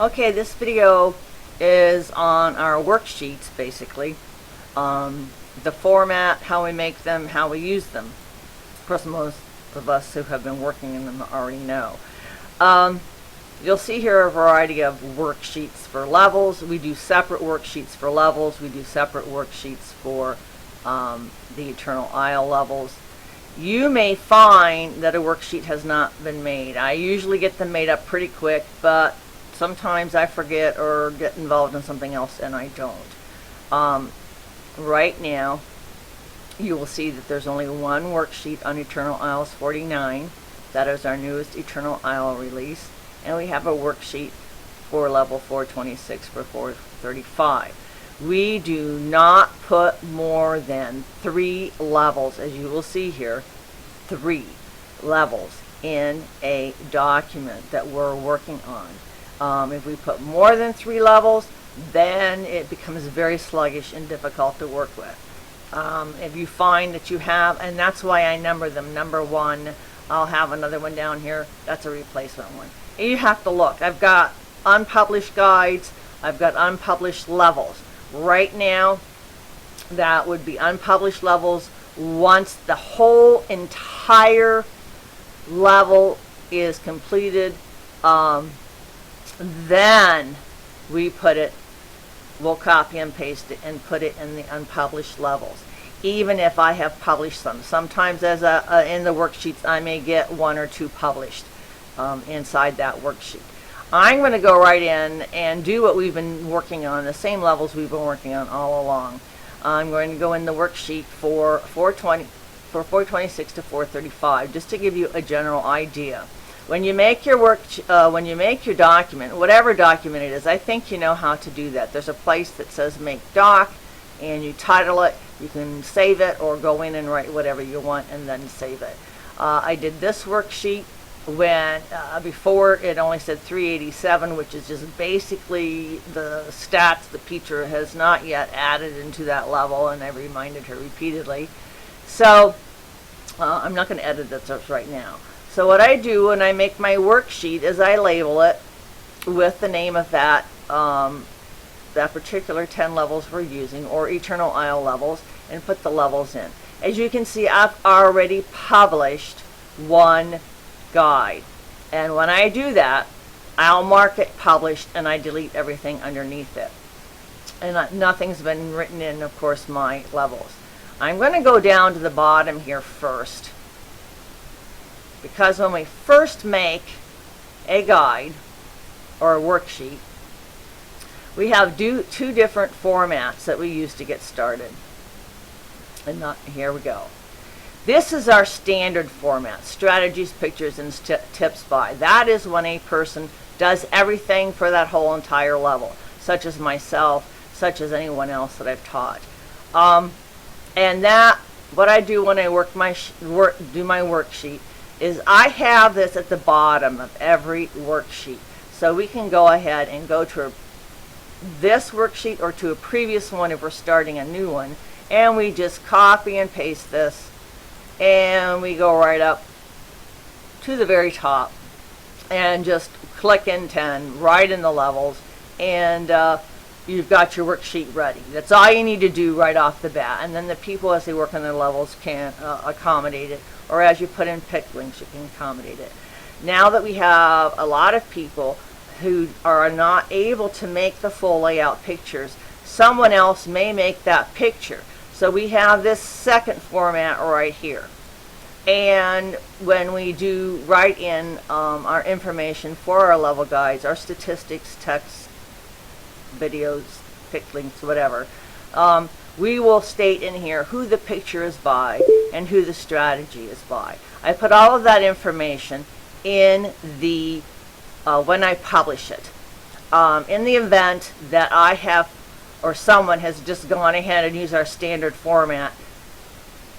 Okay, this video is on our worksheets, basically. The format, how we make them, how we use them. Of course, most of us who have been working in them already know. You'll see here a variety of worksheets for levels. We do separate worksheets for levels. We do separate worksheets for the Eternal Isle levels. You may find that a worksheet has not been made. I usually get them made up pretty quick, but sometimes I forget or get involved in something else and I don't. Right now, you will see that there's only one worksheet on Eternal Isles 49. That is our newest Eternal Isle release. And we have a worksheet for level 426 for 435. We do not put more than 3 levels, as you will see here, 3 levels in a document that we're working on. If we put more than 3 levels, then it becomes very sluggish and difficult to work with. If you find that you have, and that's why I number them, number 1, I'll have another one down here, that's a replacement one. And you have to look. I've got unpublished guides, I've got unpublished levels. Right now, that would be unpublished levels. Once the whole entire level is completed, then we'll copy and paste it and put it in the unpublished levels. Even if I have published some. Sometimes in the worksheets I may get 1 or 2 published inside that worksheet. I'm going to go right in and do what we've been working on, the same levels we've been working on all along. I'm going to go in the worksheet for 426 to 435, just to give you a general idea. When you make your document, whatever document it is, I think you know how to do that. There's a place that says Make Doc, and you title it. You can save it or go in and write whatever you want and then save it. I did this worksheet when before it only said 387, which is just basically the stats the teacher has not yet added into that level, and I reminded her repeatedly. So I'm not going to edit this right now. So what I do when I make my worksheet is I label it with the name of that particular 10 levels we're using, or Eternal Isle levels, and put the levels in. As you can see, I've already published 1 guide, and when I do that, I'll mark it published and I delete everything underneath it, and nothing's been written in, of course, my levels. I'm going to go down to the bottom here first, because when we first make a guide or a worksheet, we have 2 different formats that we use to get started. And here we go. This is our standard format, strategies, pictures, and tips by. That is when a person does everything for that whole entire level, such as myself, such as anyone else that I've taught. And what I do when I do my worksheet is I have this at the bottom of every worksheet. So we can go ahead and go to this worksheet or to a previous one if we're starting a new one, and we just copy and paste this, and we go right up to the very top and just click in 10 right in the levels, and you've got your worksheet ready. That's all you need to do right off the bat, and then the people, as they work on their levels, can accommodate it, or as you put in pick links, you can accommodate it. Now that we have a lot of people who are not able to make the full layout pictures, someone else may make that picture. So we have this second format right here. And when we do write in our information for our level guides, our statistics, text, videos, pick links, whatever, we will state in here who the picture is by and who the strategy is by. I put all of that information in the when I publish it. In the event that I have, or someone has just gone ahead and used our standard format,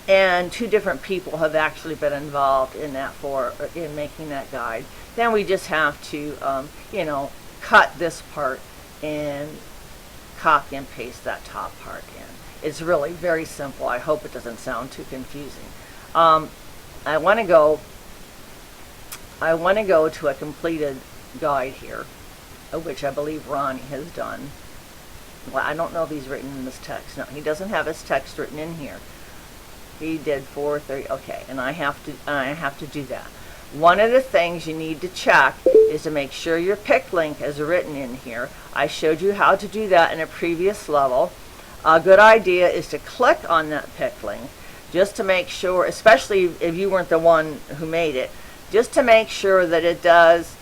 and 2 different people have actually been involved in that in making that guide, then we just have to cut this part and copy and paste that top part in. It's really very simple. I hope it doesn't sound too confusing. I want to go to a completed guide here. which I believe Ronnie has done. Well, I don't know if he's written in this text. No, he doesn't have his text written in here. He did 4:30. Okay, and I have to do that. One of the things you need to check is to make sure your pick link is written in here. I showed you how to do that in a previous level. A good idea is to click on that pick link just to make sure, especially if you weren't the one who made it, just to make sure that it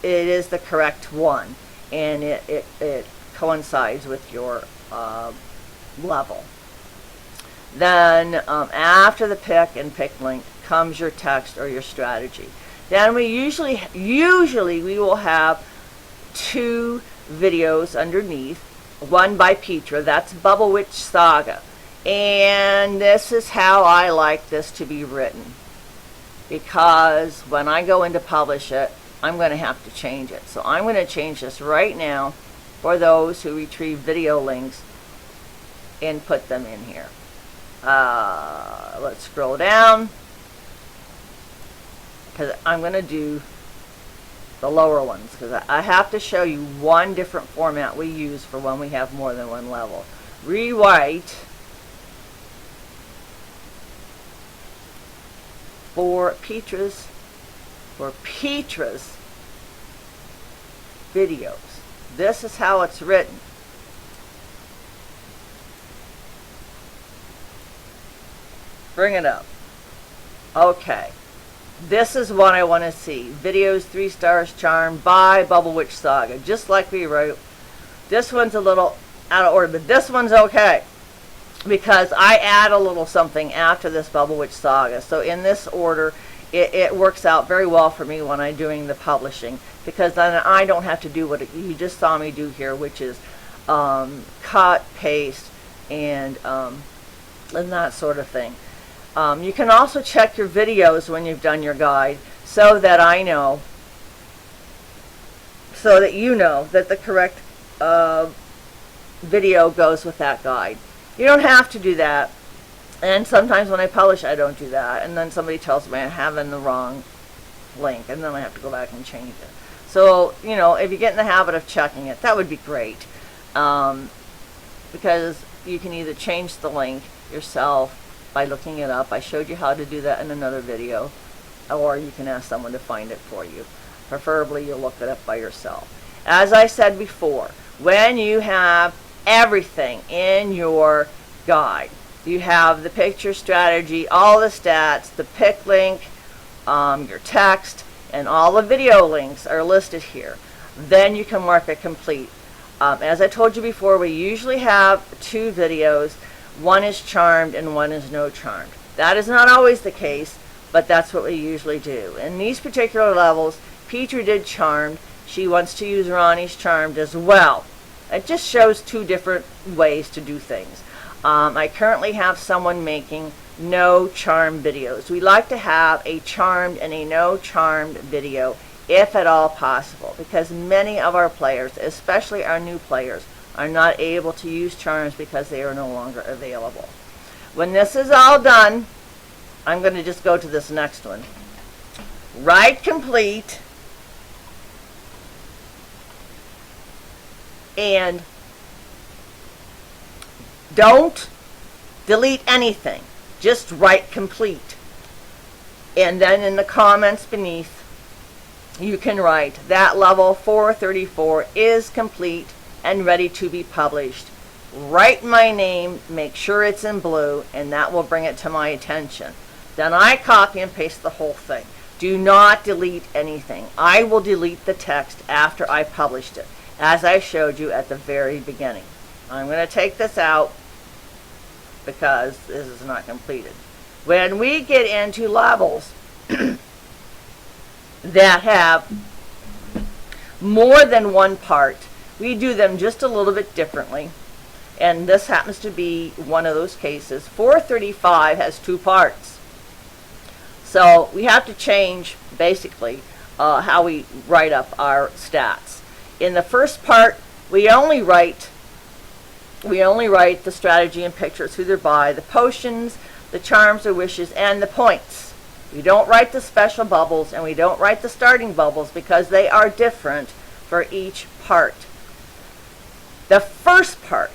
is the correct one and it coincides with your level. Then after the pick and pick link comes your text or your strategy. Then we usually we will have 2 videos underneath, one by Petra, that's Bubble Witch Saga. And this is how I like this to be written, because when I go in to publish it, I'm going to have to change it. So I'm going to change this right now for those who retrieve video links and put them in here. Let's scroll down, because I'm going to do the lower ones, because I have to show you one different format we use for when we have more than one level. Rewrite for Petra's videos. This is how it's written. Bring it up. Okay. This is what I want to see. Videos 3 stars, charm by Bubble Witch Saga. Just like we wrote. This one's a little out of order, but this one's okay, because I add a little something after this Bubble Witch Saga. So in this order, it works out very well for me when I'm doing the publishing, because then I don't have to do what you just saw me do here, which is cut, paste, and that sort of thing. You can also check your videos when you've done your guide, so that you know that the correct video goes with that guide. You don't have to do that, and sometimes when I publish I don't do that, and then somebody tells me I'm having the wrong link, and then I have to go back and change it. So, if you get in the habit of checking it, that would be great, because you can either change the link yourself by looking it up. I showed you how to do that in another video, or you can ask someone to find it for you. Preferably you'll look it up by yourself. As I said before, when you have everything in your guide, you have the picture, strategy, all the stats, the pick link, your text, and all the video links are listed here. Then you can mark it complete. As I told you before, we usually have 2 videos. One is charmed and one is no charmed. That is not always the case, but that's what we usually do. In these particular levels, Petra did charmed. She wants to use Ronnie's charmed as well. It just shows 2 different ways to do things. I currently have someone making no charm videos. We like to have a charmed and a no charmed video, if at all possible, because many of our players, especially our new players, are not able to use charms because they are no longer available. When this is all done, I'm going to just go to this next one. Write complete, and don't delete anything. Just write complete. And then in the comments beneath, you can write that level 434 is complete and ready to be published. Write my name, make sure it's in blue, and that will bring it to my attention. Then I copy and paste the whole thing. Do not delete anything. I will delete the text after I published it, as I showed you at the very beginning. I'm going to take this out because this is not completed. When we get into levels that have more than one part, we do them just a little bit differently, and this happens to be one of those cases. 435 has 2 parts, so we have to change basically how we write up our stats. In the first part, we only write the strategy and pictures, who they're by, the potions, the charms or wishes, and the points. We don't write the special bubbles, and we don't write the starting bubbles, because they are different for each part. The first part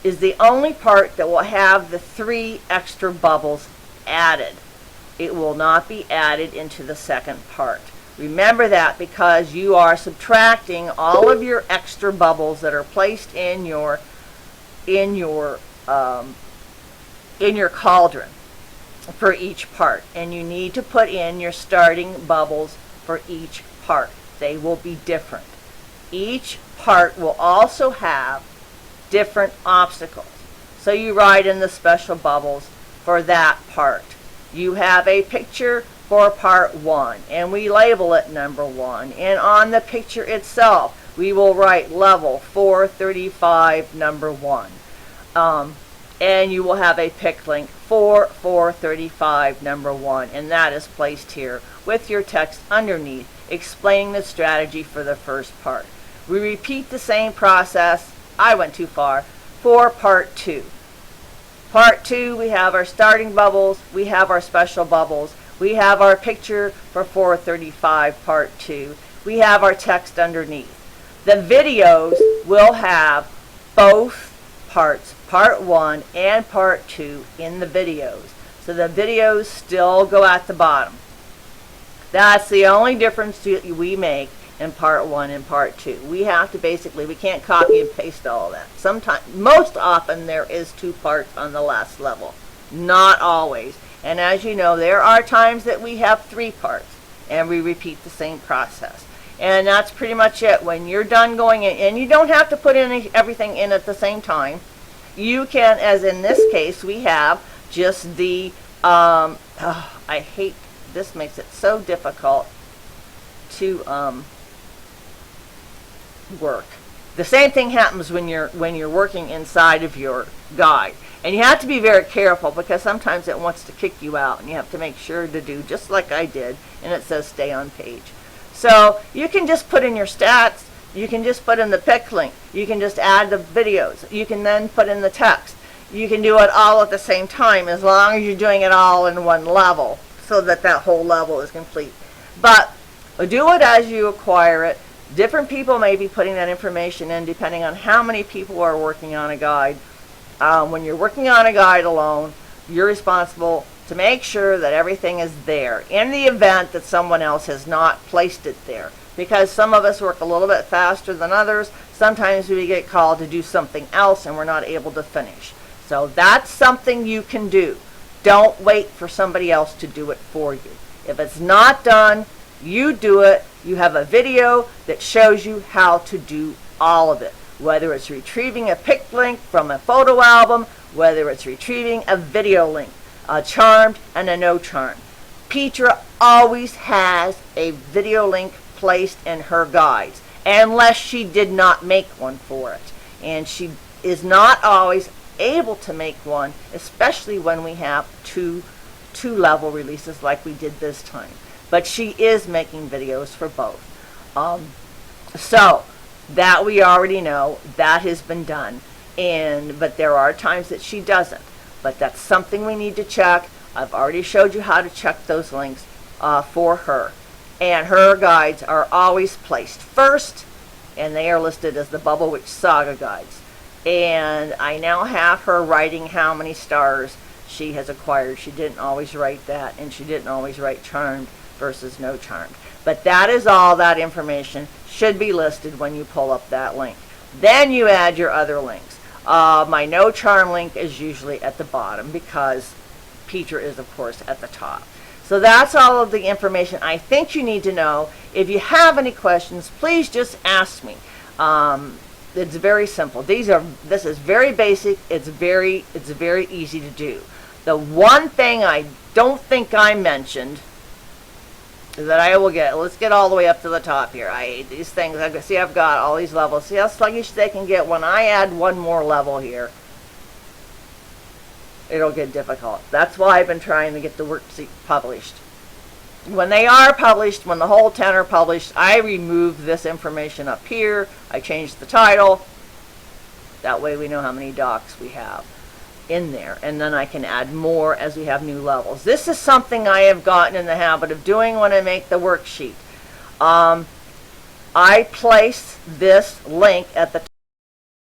is the only part that will have the 3 extra bubbles added. It will not be added into the second part. Remember that, because you are subtracting all of your extra bubbles that are placed in your cauldron for each part, and you need to put in your starting bubbles for each part. They will be different. Each part will also have different obstacles. So you write in the special bubbles for that part. You have a picture for part 1, and we label it number 1. And on the picture itself, we will write level 435 number 1. And you will have a pick link for 435 number 1, and that is placed here with your text underneath explaining the strategy for the first part. We repeat the same process, I went too far, for part 2. Part 2, we have our starting bubbles, we have our special bubbles, we have our picture for 435 part 2, we have our text underneath. The videos will have both parts, part 1 and part 2, in the videos. So the videos still go at the bottom. That's the only difference we make in part 1 and part 2. We have to basically, we can't copy and paste all of that. Sometimes, most often there is 2 parts on the last level. Not always. And as you know, there are times that we have 3 parts and we repeat the same process. And that's pretty much it. When you're done going in, and you don't have to put in everything in at the same time. You can, as in this case, we have just the, I hate, this makes it so difficult to work. The same thing happens when you're working inside of your guide. And you have to be very careful, because sometimes it wants to kick you out, and you have to make sure to do just like I did, and it says stay on page. So you can just put in your stats, you can just put in the pick link, you can just add the videos, you can then put in the text. You can do it all at the same time, as long as you're doing it all in one level, so that that whole level is complete. But do it as you acquire it. Different people may be putting that information in depending on how many people are working on a guide. When you're working on a guide alone, you're responsible to make sure that everything is there in the event that someone else has not placed it there. Because some of us work a little bit faster than others. Sometimes we get called to do something else and we're not able to finish. So that's something you can do. Don't wait for somebody else to do it for you. If it's not done, you do it. You have a video that shows you how to do all of it. Whether it's retrieving a pick link from a photo album, whether it's retrieving a video link, a charmed and a no charmed. Petra always has a video link placed in her guides, unless she did not make one for it. And she is not always able to make one, especially when we have two level releases like we did this time. But she is making videos for both. So that we already know, that has been done. But there are times that she doesn't. But that's something we need to check. I've already showed you how to check those links for her. And her guides are always placed first, and they are listed as the Bubble Witch Saga guides. And I now have her writing how many stars she has acquired. She didn't always write that, and she didn't always write charmed versus no charmed. But that is all that information should be listed when you pull up that link. Then you add your other links. My no charm link is usually at the bottom because Petra is, of course, at the top. So that's all of the information I think you need to know. If you have any questions, please just ask me. It's very simple. This is very basic. It's very easy to do. The one thing I don't think I mentioned is that I will get, let's get all the way up to the top here. These things, see, I've got all these levels. See how sluggish they can get when I add one more level here. It'll get difficult. That's why I've been trying to get the worksheet published. When they are published, when the whole 10 are published, I remove this information up here. I change the title. That way we know how many docs we have in there. And then I can add more as we have new levels. This is something I have gotten in the habit of doing when I make the worksheet. I place this link at the top.